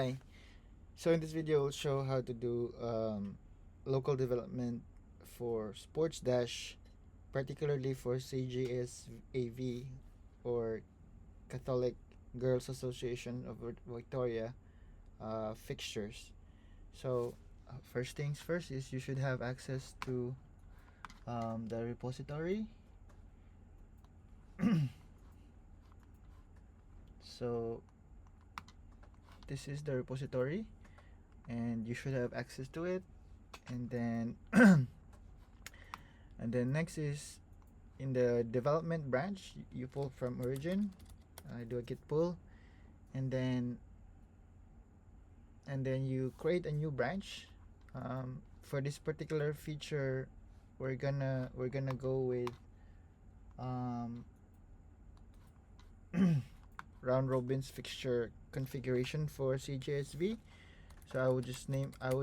Hi. So in this video, I'll show how to do local development for SportsDash, particularly for CGSAV or Catholic Girls Association of Victoria fixtures. So first things first is you should have access to the repository. So this is the repository, and you should have access to it. And then and then next is in the development branch, you pull from origin, do a git pull, and then you create a new branch. For this particular feature, we're gonna go with round robin's fixture configuration for CGSV. So I would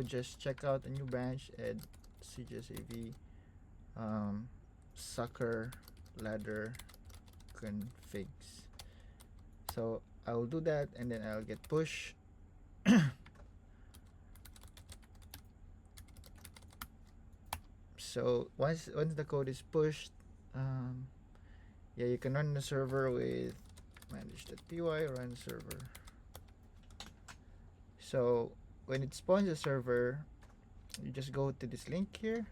just check out a new branch at CGSAV soccer ladder configs. So I will do that, and then I'll get push. So once the code is pushed, yeah, you can run the server with manage.py run server. So when it spawns the server, you just go to this link here,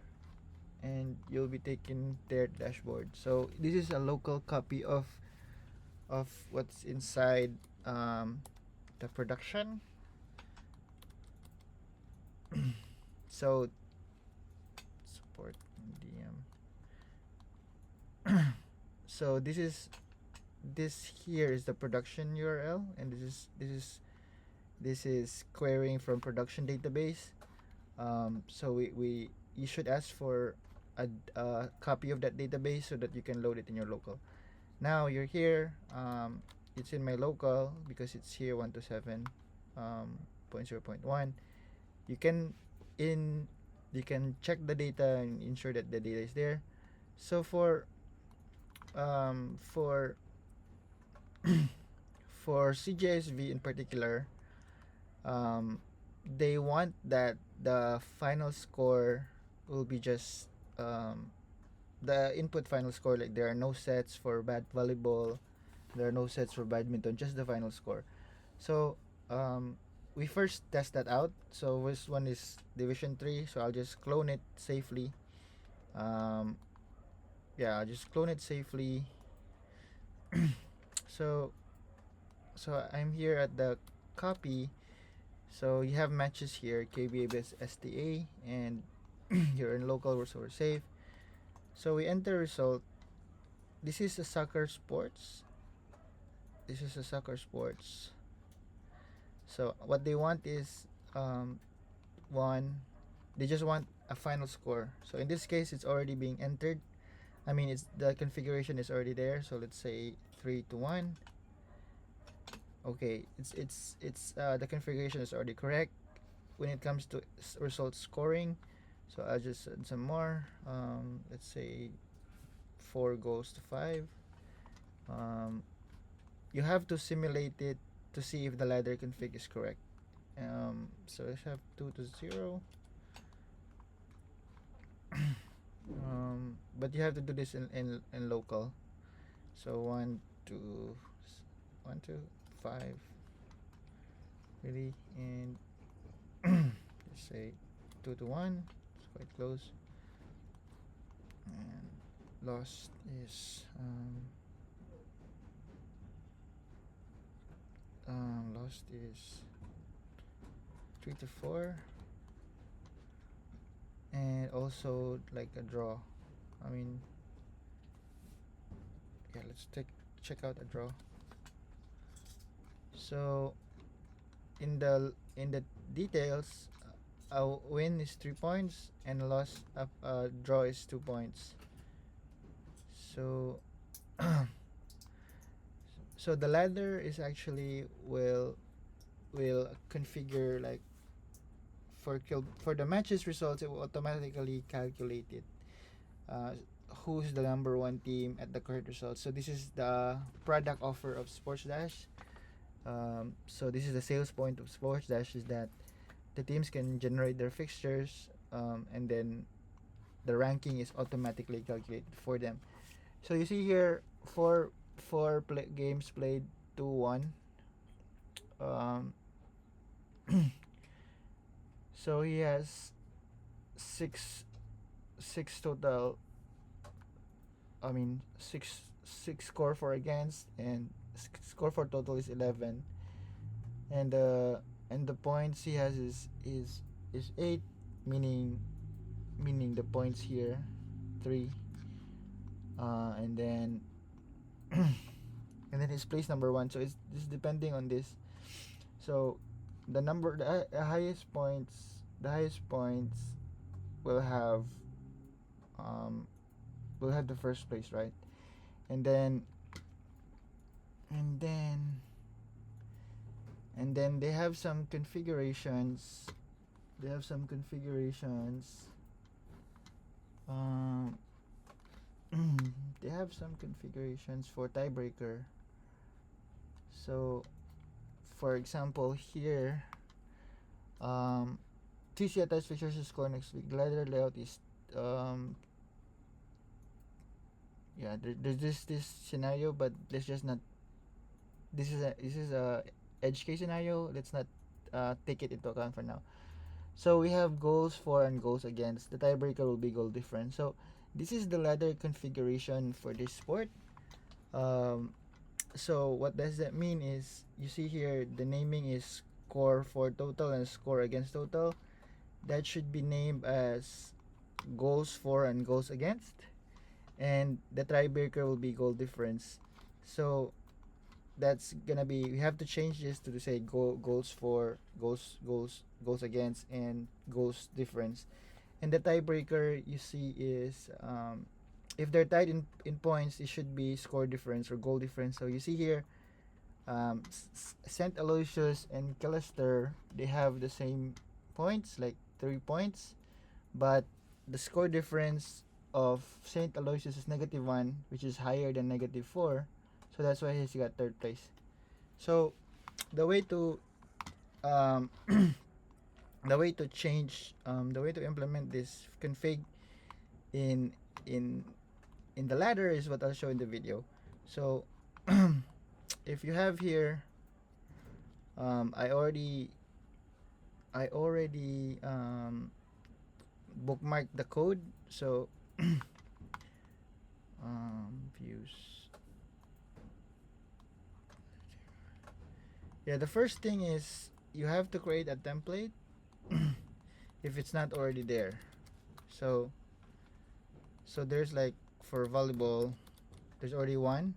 and you'll be taken their dashboard. So this is a local copy of what's inside the production. So support DM. So this here is the production URL, and this is querying from production database. So you should ask for a copy of that database so that you can load it in your local. Now you're here. It's in my local because it's here 127.0.1. You can check the data and ensure that the data is there. So for CGSV in particular, they want that the final score will be just the input final score. Like, there are no sets for volleyball, there are no sets for badminton, just the final score. So we first test that out. So this one is division 3, so I'll just clone it safely. Yeah, I'll just clone it safely. so I'm here at the copy. So you have matches here, KBABS STA, and you're in local, so we're safe. So we enter result. This is a soccer sports. So what they want is they just want a final score. So in this case, it's already being entered. I mean, it's the configuration is already there. So let's say 3-1. Okay, it's the configuration is already correct when it comes to result scoring. So I'll just add some more. Let's say 4 goes to 5. You have to simulate it to see if the ladder config is correct. So let's have 2-0. But you have to do this in local. So 1 to 5, really, and let's say 2-1. It's quite close. And lost is 3-4, and also like a draw. I mean, yeah, let's check out a draw. So in the details, a win is 3 points and a loss draw is 2 points. So so the ladder is actually will configure, like, for the matches results. It will automatically calculate it, who's the number 1 team at the current results. So this is the product offer of SportsDash. So this is the sales point of Sports Dash, is that the teams can generate their fixtures, and then the ranking is automatically calculated for them. So you see here games played, 2-1. Um, so he has six total. I mean six score for against, and score for total is 11, and the points he has is 8, meaning the points here 3, and then and then his place number 1. So it's depending on this. So the highest points will have um the first place, right? And then and then and then they have some configurations. They have some configurations. Um, they have some configurations for tiebreaker. So, for example, here, TC attached fixtures to score next week. The ladder layout is, there's this scenario, but let's just not. This is a edge case scenario. Let's not take it into account for now. So we have goals for and goals against. The tiebreaker will be goal difference. So this is the ladder configuration for this sport. Um, so what does that mean is, you see here the naming is score for total and score against total. That should be named as goals for and goals against, and the tiebreaker will be goal difference. So that's gonna be, we have to change this to say goals for, goals against, and goals difference. And the tiebreaker, you see, is if they're tied in points, it should be score difference or goal difference. So you see here, St. Aloysius and Callister, they have the same points, like 3 points, but the score difference of St. Aloysius is -1, which is higher than -4. So that's why he's got third place. So the way to the way to implement this config in in in the ladder is what I'll show in the video. So if you have here, I already bookmarked the code. So views. Yeah, the first thing is you have to create a template if it's not already there. So there's, like, for volleyball, there's already one.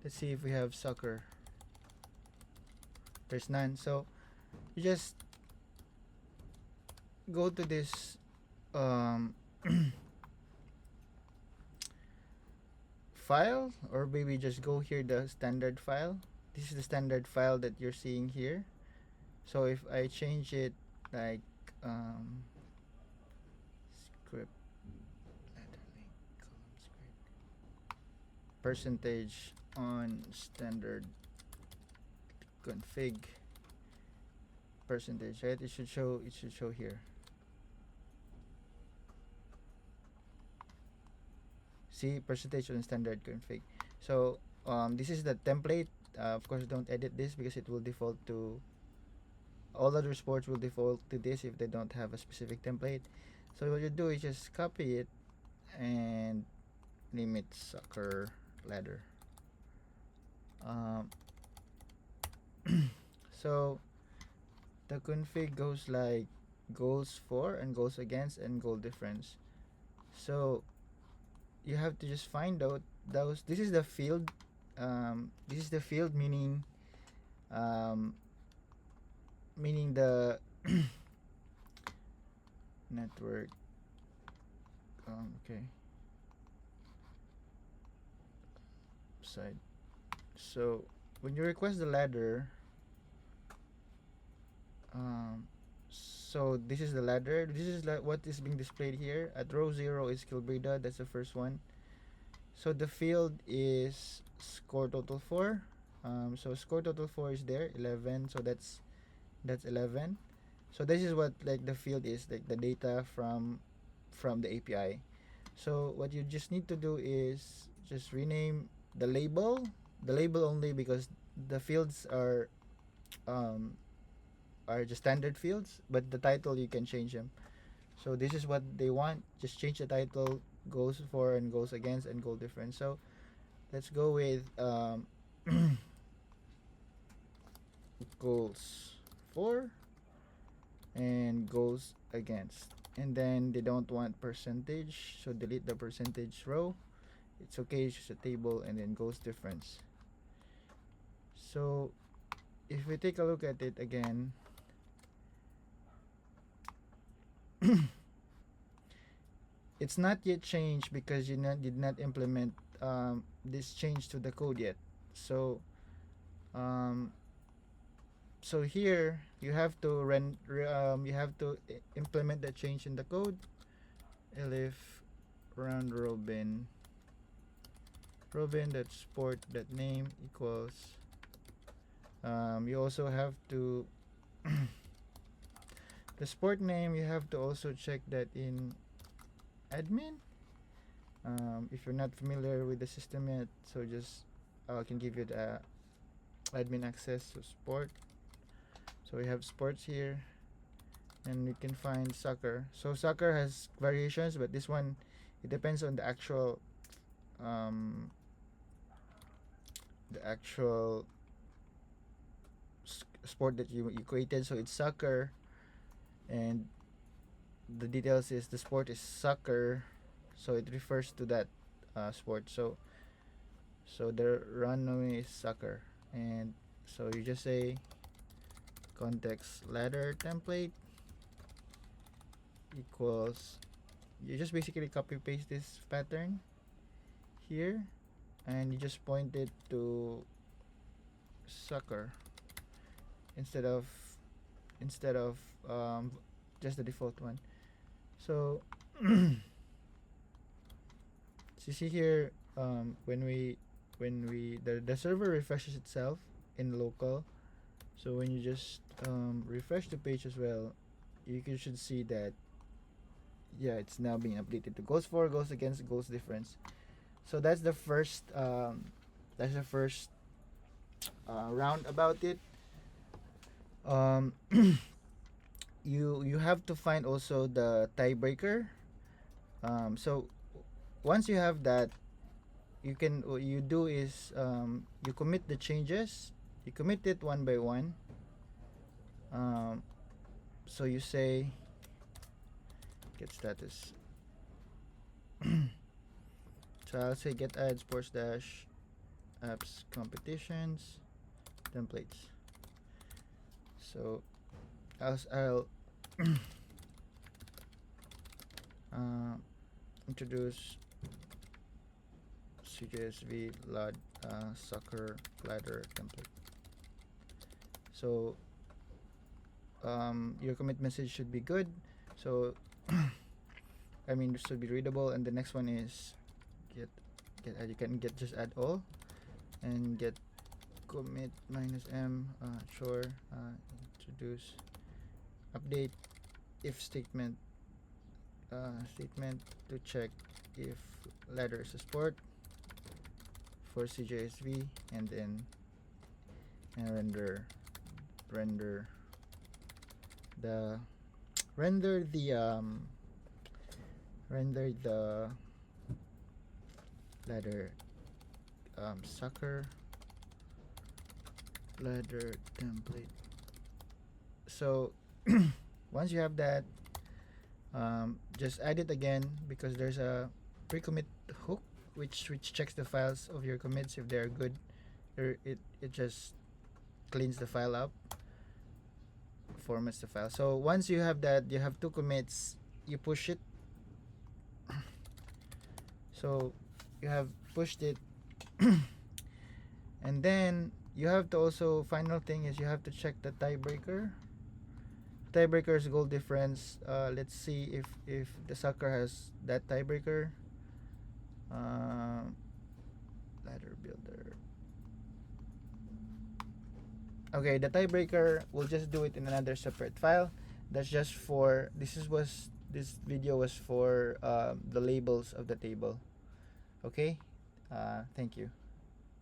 Let's see if we have soccer. There's none. So you just go to this file, or maybe just go here, the standard file. This is the standard file that you're seeing here. So if I change it, like, script letter link column script percentage on standard config percentage, right? It should show here. See, percentage on standard config. So this is the template. Of course, don't edit this because it will default to, all other sports will default to this if they don't have a specific template. So what you do is just copy it and name it soccer ladder. So the config goes like goals for and goals against and goal difference. So you have to just find out those. This is the field. Meaning the network. Okay. Side. So when you request the ladder, so this is the ladder. This is what is being displayed here. At row 0 is Kilbrida. That's the first one. So the field is score total 4. So score total 4 is there, 11. So that's 11. So this is what like the field is, like the data from the API. So what you just need to do is just rename the label only, because the fields um, are just standard fields, but the title you can change them. So this is what they want. Just change the title, goes for and goes against and goal difference. So let's go with goals for and goals against. And then they don't want percentage, so delete the percentage row. It's okay, it's just a table, and then goals difference. So if we take a look at it again, it's not yet changed because did not implement this change to the code yet. So um, so here you have to implement the change in the code. Elif round robin sport name equals, you also have to the sport name, you have to also check that in admin, if you're not familiar with the system yet. So just I can give you the admin access to sport. So we have sports here, and we can find soccer. So soccer has variations, but this one, it depends on the actual um, sport that you created. So it's soccer, and the details is the sport is soccer, so it refers to that sport. So the runway is soccer, and so you just say context ladder template equals, you just basically copy paste this pattern here, and you just point it to soccer instead of just the default one. So you see here, when the server refreshes itself in local. So when you just refresh the page as well, should see that, yeah, it's now being updated to goals for, goals against, goals difference. So that's the first round about it. You have to find also the tiebreaker. So once you have that, what you do is, you commit the changes. You commit it one by one. So you say get status. So I'll say get add SportsDash apps competitions templates. So I'll introduce CGSAV soccer ladder template. So your commit message should be good. So I mean, it should be readable. And the next one is get you can just add all, and get commit -m sure, introduce update if statement to check if ladder is a sport for CGSV, and then render the render the ladder soccer ladder template. So once you have that, just add it again, because there's a pre-commit hook which checks the files of your commits. If they're good, it just cleans the file up, formats the file. So once you have that, you have two commits, you push it. So you have pushed it and then you have to also, final thing is, you have to check the tiebreaker. Tiebreaker's goal difference. Let's see if the soccer has that tiebreaker. Ladder builder. Okay, the tiebreaker, we'll just do it in another separate file. That's just for, this video was for the labels of the table. Okay, thank you.